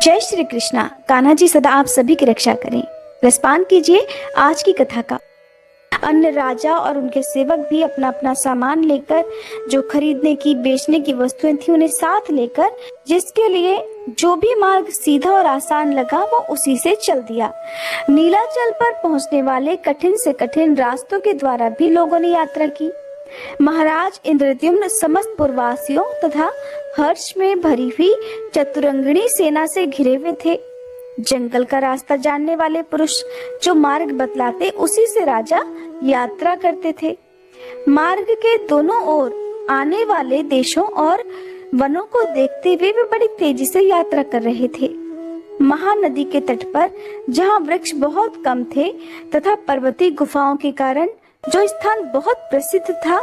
जय श्री कृष्णा। कान्हा जी सदा आप सभी की रक्षा करें। रसपान कीजिए आज की कथा का। अन्य राजा और उनके सेवक भी अपना अपना सामान लेकर, जो खरीदने की बेचने की वस्तुएं थी उन्हें साथ लेकर, जिसके लिए जो भी मार्ग सीधा और आसान लगा वो उसी से चल दिया। नीलाचल पर पहुंचने वाले कठिन से कठिन रास्तों के द्वारा भी लोगों ने यात्रा की। महाराज इंद्रद्युम्न समस्त पुरवासियों तथा हर्ष में भरी हुई चतुरंगिणी सेना से घिरे हुए थे। जंगल का रास्ता जानने वाले पुरुष जो मार्ग बतलाते उसी से राजा यात्रा करते थे। मार्ग के दोनों ओर आने वाले देशों और वनों को देखते हुए वे बड़ी तेजी से यात्रा कर रहे थे। महानदी के तट पर जहाँ वृक्ष बहुत कम थे तथा पर्वतीय गुफाओं के कारण जो स्थान बहुत प्रसिद्ध था,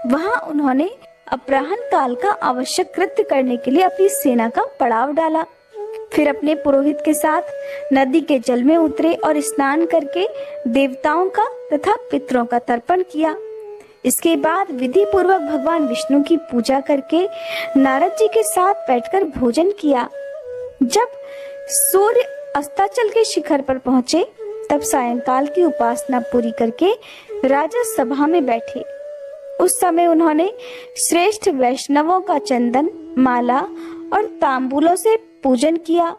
वहां उन्होंने अपराह्न काल का आवश्यक कृत्य करने के लिए अपनी सेना का पड़ाव डाला। फिर अपने पुरोहित के साथ नदी के जल में उतरे और स्नान करके देवताओं का तथा पितरों का तर्पण किया। इसके बाद विधि पूर्वक भगवान विष्णु की पूजा करके नारद जी के साथ बैठकर भोजन किया। जब सूर्य अस्ताचल के शिखर पर पहुंचे तब सायंकाल की उपासना पूरी करके राजा सभा में बैठे। उस समय उन्होंने श्रेष्ठ वैष्णवों का चंदन, माला और तांबूलों से पूजन किया।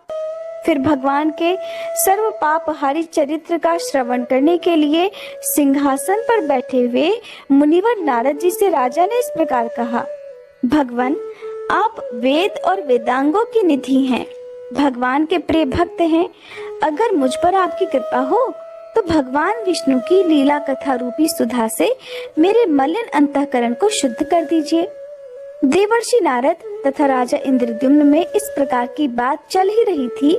फिर भगवान के सर्व पापहारी चरित्र का श्रवण करने के लिए सिंहासन पर बैठे हुए मुनिवर नारद जी से राजा ने इस प्रकार कहा, भगवान आप वेद और वेदांगों की निधि हैं, भगवान के प्रिय भक्त हैं। अगर मुझ पर आपकी कृपा हो तो भगवान विष्णु की लीला कथा रूपी सुधा से मेरे मलिन अंतःकरण को शुद्ध कर दीजिए। देवर्षि नारद तथा राजा इंद्रद्युम्न में इस प्रकार की बात चल ही रही थी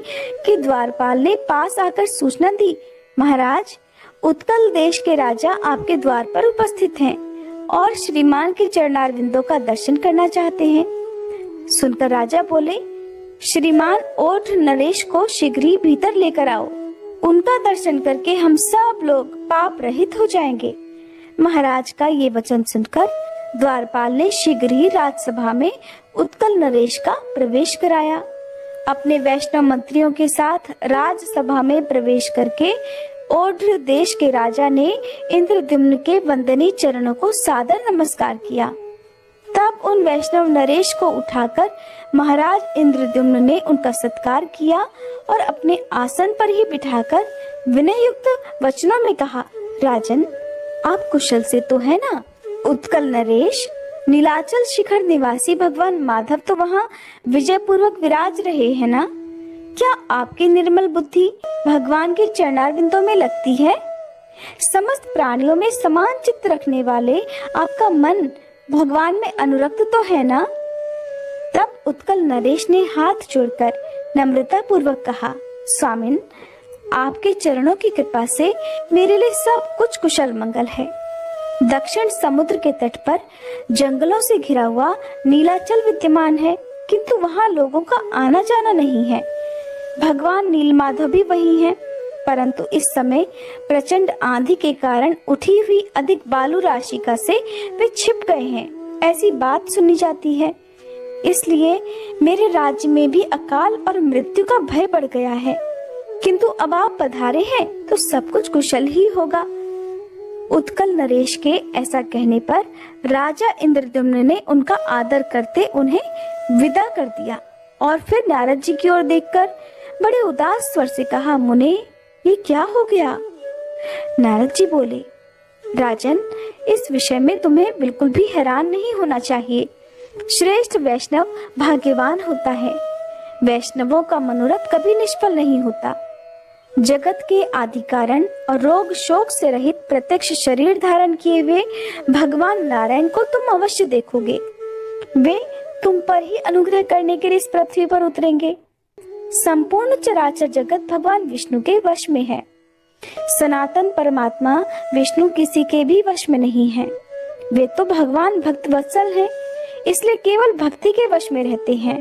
कि द्वारपाल ने पास आकर सूचना दी, महाराज उत्कल देश के राजा आपके द्वार पर उपस्थित हैं और श्रीमान के चरणारविंदों का दर्शन करना चाहते हैं। सुनकर राजा बोले, श्रीमान ओठ नरेश को शीघ्र ही भीतर लेकर आओ, उनका दर्शन करके हम सब लोग पाप रहित हो जाएंगे। महाराज का ये वचन सुनकर द्वारपाल ने शीघ्र ही राजसभा में उत्कल नरेश का प्रवेश कराया। अपने वैष्णव मंत्रियों के साथ राजसभा में प्रवेश करके ओढ़ देश के राजा ने इंद्रद्युम्न के वंदनीय चरणों को सादर नमस्कार किया। तब उन वैष्णव नरेश को उठाकर महाराज इंद्रद्युम्न ने उनका सत्कार किया और अपने आसन पर ही बिठाकर विनय युक्त वचनों में कहा, राजन आप कुशल से तो है ना? उत्कल नरेश, नीलाचल शिखर निवासी भगवान माधव तो वहाँ विजय पूर्वक विराज रहे हैं ना? क्या आपकी निर्मल बुद्धि भगवान के चरणारविंदों में लगती है? समस्त प्राणियों में समान चित्त रखने वाले आपका मन भगवान में अनुरक्त तो है ना? तब उत्कल नरेश ने हाथ जोड़कर नम्रता पूर्वक कहा, स्वामिन आपके चरणों की कृपा से मेरे लिए सब कुछ कुशल मंगल है। दक्षिण समुद्र के तट पर जंगलों से घिरा हुआ नीलाचल विद्यमान है, किंतु वहाँ लोगों का आना जाना नहीं है। भगवान नीलमाधव भी वही हैं, परंतु इस समय प्रचंड आंधी के कारण उठी हुई अधिक बालू राशिका से वे छिप गए हैं, ऐसी बात सुनी जाती है। इसलिए मेरे राज्य में भी अकाल और मृत्यु का भय बढ़ गया है, किंतु अब आप पधारे हैं तो सब कुछ कुशल ही होगा। उत्कल नरेश के ऐसा कहने पर राजा इंद्रद्युम्न ने उनका आदर करते उन्हें विदा कर दिया और फिर नारद जी की ओर देखकर बड़े उदास स्वर से कहा, मुने ये क्या हो गया? नारद जी बोले, राजन इस विषय में तुम्हें बिल्कुल भी हैरान नहीं होना चाहिए। श्रेष्ठ वैष्णव भाग्यवान होता है। वैष्णवों का मनोरथ कभी निष्फल नहीं होता। जगत के आदि कारण और रोग शोक से रहित प्रत्यक्ष शरीर धारण किए हुए भगवान नारायण को तुम अवश्य देखोगे। वे तुम पर ही अनुग्रह करने के लिए इस पृथ्वी पर उतरेंगे। संपूर्ण चराचर जगत भगवान विष्णु के वश में है। सनातन परमात्मा विष्णु किसी के भी वश में नहीं है। वे तो भगवान भक्त वत्सल हैं, इसलिए केवल भक्ति के वश में रहते हैं।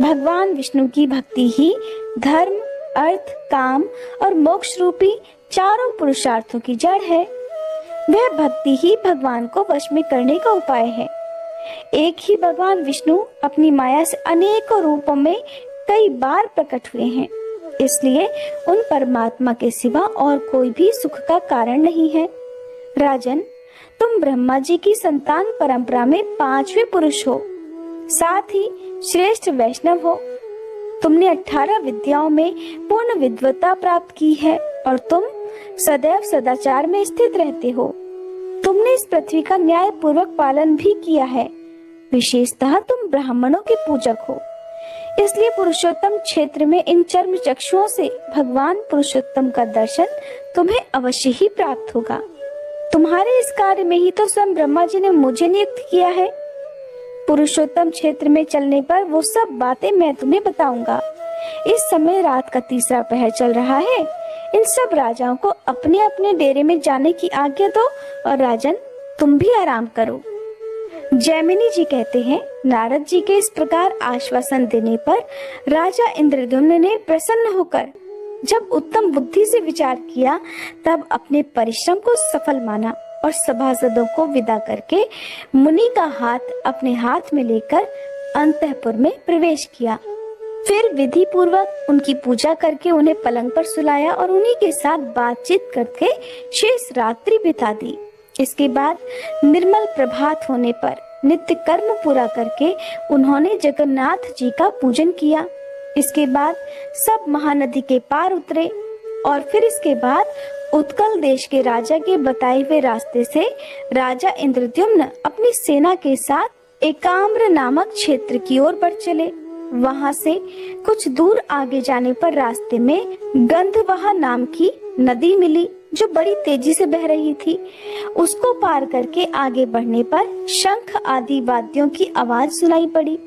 भगवान विष्णु की भक्ति ही धर्म, अर्थ, काम और मोक्ष रूपी चारों पुरुषार्थों की जड़ है। वह भक्ति ही भगवान को वश में करने का उपाय है। एक ही भगवान विष्णु अपनी माया से अनेकों रूपों में कई बार प्रकट हुए हैं, इसलिए उन परमात्मा के सिवा और कोई भी सुख का कारण नहीं है। राजन, तुम ब्रह्मा जी की संतान परंपरा में 5वें पुरुष हो, साथ ही श्रेष्ठ वैष्णव हो। तुमने 18 विद्याओं में पूर्ण विद्वता प्राप्त की है और तुम सदैव सदाचार में स्थित रहते हो। तुमने इस पृथ्वी का न्याय पूर्वक पालन भी किया है। विशेषतः तुम ब्राह्मणों के पूजक हो, इसलिए पुरुषोत्तम क्षेत्र में इन चर्म चक्षुओं से भगवान पुरुषोत्तम का दर्शन तुम्हें अवश्य ही प्राप्त होगा। तुम्हारे इस कार्य में ही तो स्वयं ब्रह्मा जी ने मुझे नियुक्त किया है। पुरुषोत्तम क्षेत्र में चलने पर वो सब बातें मैं तुम्हें बताऊंगा। इस समय रात का 3रा पहर चल रहा है। इन सब राजाओं को अपने अपने डेरे में जाने की आज्ञा दो और राजन, तुम भी आराम करो। जैमिनी जी कहते हैं, नारद जी के इस प्रकार आश्वासन देने पर राजा इंद्रद्युम्न ने प्रसन्न होकर जब उत्तम बुद्धि से विचार किया, तब अपने परिश्रम को सफल माना और सभासदों को विदा करके मुनि का हाथ अपने हाथ में लेकर अंतःपुर में प्रवेश किया। फिर विधि पूर्वक उनकी पूजा करके उन्हें पलंग पर सुलाया और उन्हीं के साथ बातचीत करके शेष रात्रि बिता दी। इसके बाद निर्मल प्रभात होने पर नित्य कर्म पूरा करके उन्होंने जगन्नाथ जी का पूजन किया। इसके बाद सब महानदी के पार उतरे और फिर इसके बाद उत्कल देश के राजा के बताए हुए रास्ते से राजा इंद्रद्युम्न अपनी सेना के साथ एकाम्र नामक क्षेत्र की ओर बढ़ चले। वहां से कुछ दूर आगे जाने पर रास्ते में गंधवहा नाम की नदी मिली, जो बड़ी तेजी से बह रही थी। उसको पार करके आगे बढ़ने पर शंख आदि वाद्यों की आवाज सुनाई पड़ी।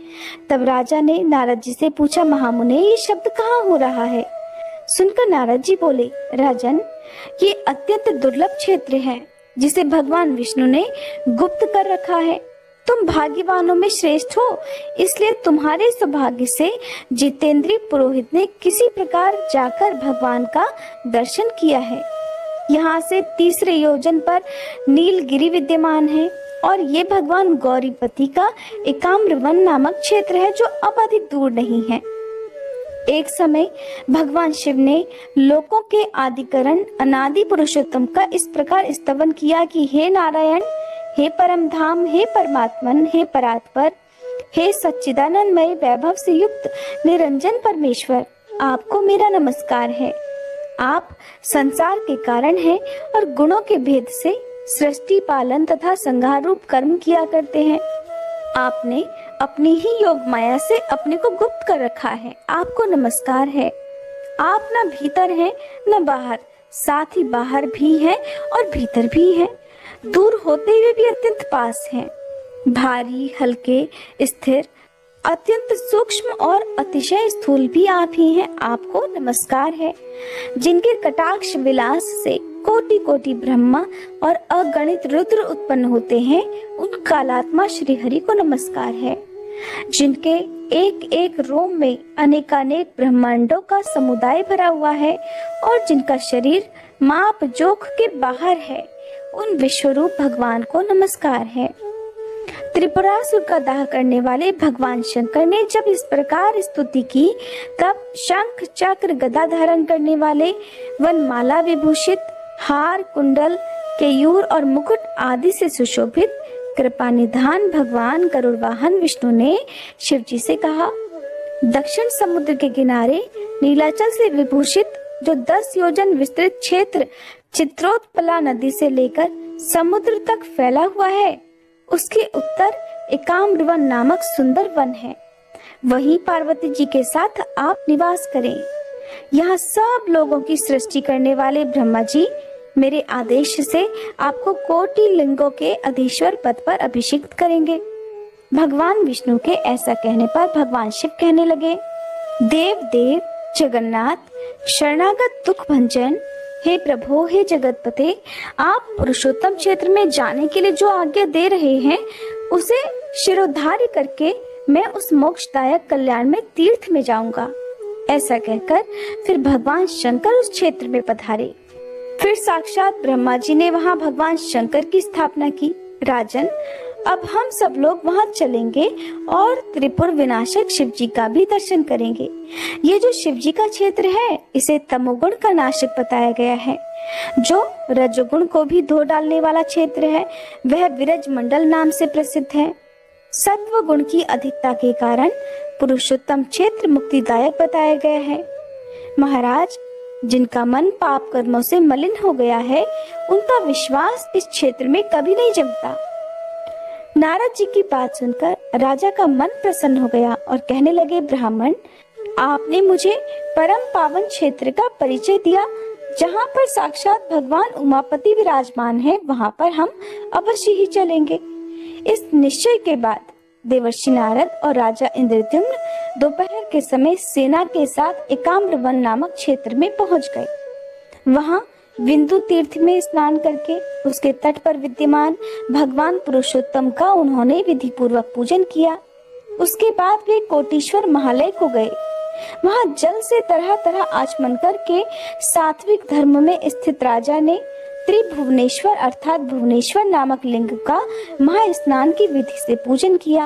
तब राजा ने नारद जी से पूछा, महामुने, ये शब्द कहाँ हो रहा है? सुनकर नारद जी बोले, राजन, ये अत्यंत दुर्लभ क्षेत्र है जिसे भगवान विष्णु ने गुप्त कर रखा है। तुम भाग्यवानों में श्रेष्ठ हो, इसलिए तुम्हारे सौभाग्य से जितेंद्रीय पुरोहित ने किसी प्रकार जाकर भगवान का दर्शन किया है। यहाँ से 3 योजन पर नीलगिरी विद्यमान है और ये भगवान गौरीपति का एकाम्र वन नामक क्षेत्र है, जो अब अधिक दूर नहीं है। एक समय भगवान शिव ने लोकों के आदिकरण अनादि पुरुषोत्तम का इस प्रकार स्तवन किया कि हे नारायण, हे परम धाम, हे परमात्मन, हे परात्पर, हे सच्चिदानंदमय वैभव से युक्त निरंजन परमेश्वर, आपको मेरा नमस्कार है। आप संसार के कारण हैं और गुणों के भेद से सृष्टि पालन तथा संहार रूप कर्म किया करते हैं। आपने अपनी ही योग माया से अपने को गुप्त कर रखा है। आपको नमस्कार है। आप न भीतर हैं न बाहर, साथ ही बाहर भी हैं और भीतर भी हैं। दूर होते हुए भी अत्यंत पास हैं। भारी, हल्के, स्थिर, अत्यंत सूक्ष्म और अतिशय स्थूल भी आप ही हैं। आपको नमस्कार है। जिनके कटाक्ष विलास से कोटि कोटि ब्रह्मा और अगणित रुद्र उत्पन्न होते हैं, उन कालात्मा श्री हरि को नमस्कार है। जिनके एक एक रोम में अनेकानेक ब्रह्मांडों का समुदाय भरा हुआ है और जिनका शरीर माप जोख के बाहर है, उन विश्वरूप भगवान को नमस्कार है। त्रिपुरासुर का दाह करने वाले भगवान शंकर ने जब इस प्रकार स्तुति की, तब शंख चक्र गदा धारण करने वाले वनमाला विभूषित हार, कुंडल, केयूर और मुकुट आदि से सुशोभित कृपा निधान भगवान गरुड़ वाहन विष्णु ने शिव जी से कहा, दक्षिण समुद्र के किनारे नीलाचल से विभूषित जो 10 योजन विस्तृत क्षेत्र चित्रोत्पला नदी से लेकर समुद्र तक फैला हुआ है, उसके उत्तर एकाम्र वन नामक सुंदर वन है। वहीं पार्वती जी के साथ आप निवास करें। यहाँ सब लोगों की सृष्टि करने वाले ब्रह्मा जी मेरे आदेश से आपको कोटि लिंगों के अधीश्वर पद पर अभिषिक्त करेंगे। भगवान विष्णु के ऐसा कहने पर भगवान शिव कहने लगे, देव देव जगन्नाथ, शरणागत दुख भंजन, हे प्रभु, हे जगतपते, आप पुरुषोत्तम क्षेत्र में जाने के लिए जो आज्ञा दे रहे हैं, उसे शिरोधार्य करके मैं उस मोक्षदायक कल्याण में तीर्थ में जाऊंगा। ऐसा कहकर फिर भगवान शंकर उस क्षेत्र में पधारे। फिर साक्षात ब्रह्मा जी ने वहां भगवान शंकर की स्थापना की। राजन, अब हम सब लोग वहां चलेंगे और त्रिपुर विनाशक शिव जी का भी दर्शन करेंगे। ये जो शिव जी का क्षेत्र है, इसे तमोगुण का नाशक बताया गया है। जो रजोगुण को भी धो डालने वाला क्षेत्र है, वह विरज मंडल नाम से प्रसिद्ध है। सत्व गुण की अधिकता के कारण पुरुषोत्तम क्षेत्र मुक्तिदायक बताया गया है। महाराज, जिनका मन पाप कर्मों से मलिन हो गया है, उनका विश्वास इस क्षेत्र में कभी नहीं जमता। नारद जी की बात सुनकर राजा का मन प्रसन्न हो गया और कहने लगे, ब्राह्मण, आपने मुझे परम पावन क्षेत्र का परिचय दिया, जहाँ पर साक्षात भगवान उमापति विराजमान है, वहाँ पर हम अवश्य ही चलेंगे। इस निश्चय के बाद देवर्षि नारद और राजा इंद्रद्युम्न दोपहर के समय सेना के साथ एकाम्र वन नामक क्षेत्र में पहुंच गए। वहां बिंदु तीर्थ में स्नान करके उसके तट पर विद्यमान भगवान पुरुषोत्तम का उन्होंने विधि पूर्वक पूजन किया। उसके बाद वे कोटीश्वर महालय को गए। वहां जल से तरह तरह आचमन करके सात्विक धर्म में स्थित राजा ने त्रिभुवनेश्वर अर्थात भुवनेश्वर नामक लिंग का महास्नान की विधि से पूजन किया।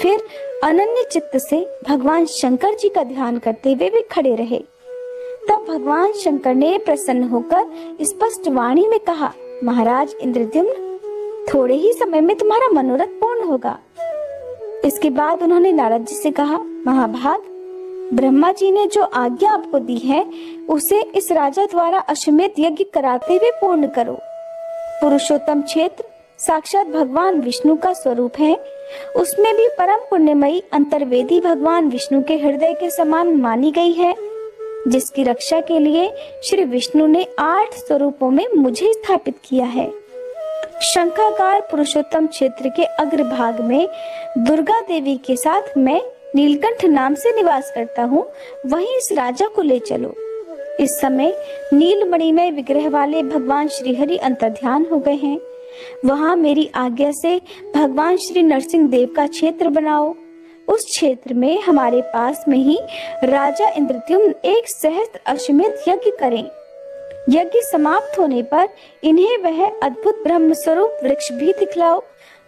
फिर अनन्य चित्त से भगवान शंकर जी का ध्यान करते हुए वे खड़े रहे। तब भगवान शंकर ने प्रसन्न होकर स्पष्ट वाणी में कहा, महाराज इंद्रद्युम्न, थोड़े ही समय में तुम्हारा मनोरथ पूर्ण होगा। इसके बाद उन्होंने नारद जी से कहा, महाभाग, ब्रह्मा जी ने जो आज्ञा आपको दी है, उसे इस राजा द्वारा अश्वमेध यज्ञ कराते हुए पूर्ण करो। पुरुषोत्तम क्षेत्र साक्षात भगवान विष्णु का स्वरूप है। उसमें भी परम पुण्यमयी अंतर्वेदी भगवान विष्णु के हृदय के समान मानी गई है, जिसकी रक्षा के लिए श्री विष्णु ने 8 स्वरूपों में मुझे स्थापित किया है। शंखाकार पुरुषोत्तम क्षेत्र के अग्रभाग में दुर्गा देवी के साथ मैं नीलकंठ नाम से निवास करता हूँ, वहीं इस राजा को ले चलो। इस समय नीलमणिमय विग्रह वाले भगवान श्रीहरि अंतर्ध्यान हो गए हैं। वहां मेरी आज्ञा से भगवान श्री नरसिंह देव का क्षेत्र बनाओ। उस क्षेत्र में हमारे पास में ही राजा इंद्रद्युम्न एक सहस्त्र अश्वमेध यज्ञ करें। यज्ञ समाप्त होने पर इन्हें वह अद्भुत ब्रह्म स्वरूप वृक्ष भी दिखलाओ।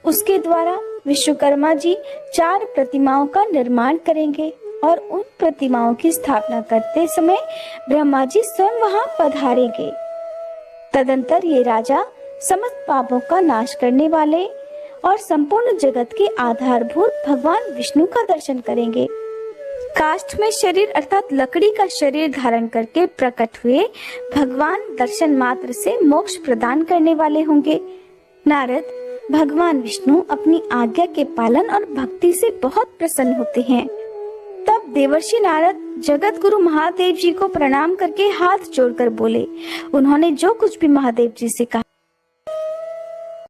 उसके द्वारा विश्वकर्मा जी 4 प्रतिमाओं का निर्माण करेंगे और उन प्रतिमाओं की स्थापना करते समय ब्रह्मा जी स्वयं वहां पधारेंगे। तदंतर ये राजा समस्त पापों का नाश करने वाले और संपूर्ण जगत के आधारभूत भगवान विष्णु का दर्शन करेंगे। काष्ठ में शरीर अर्थात लकड़ी का शरीर धारण करके प्रकट हुए भगवान दर्शन मात्र से मोक्ष प्रदान करने वाले होंगे। नारद, भगवान विष्णु अपनी आज्ञा के पालन और भक्ति से बहुत प्रसन्न होते हैं। तब देवर्षि नारद जगत गुरु महादेव जी को प्रणाम करके हाथ जोड़कर बोले। उन्होंने जो कुछ भी महादेव जी से कहा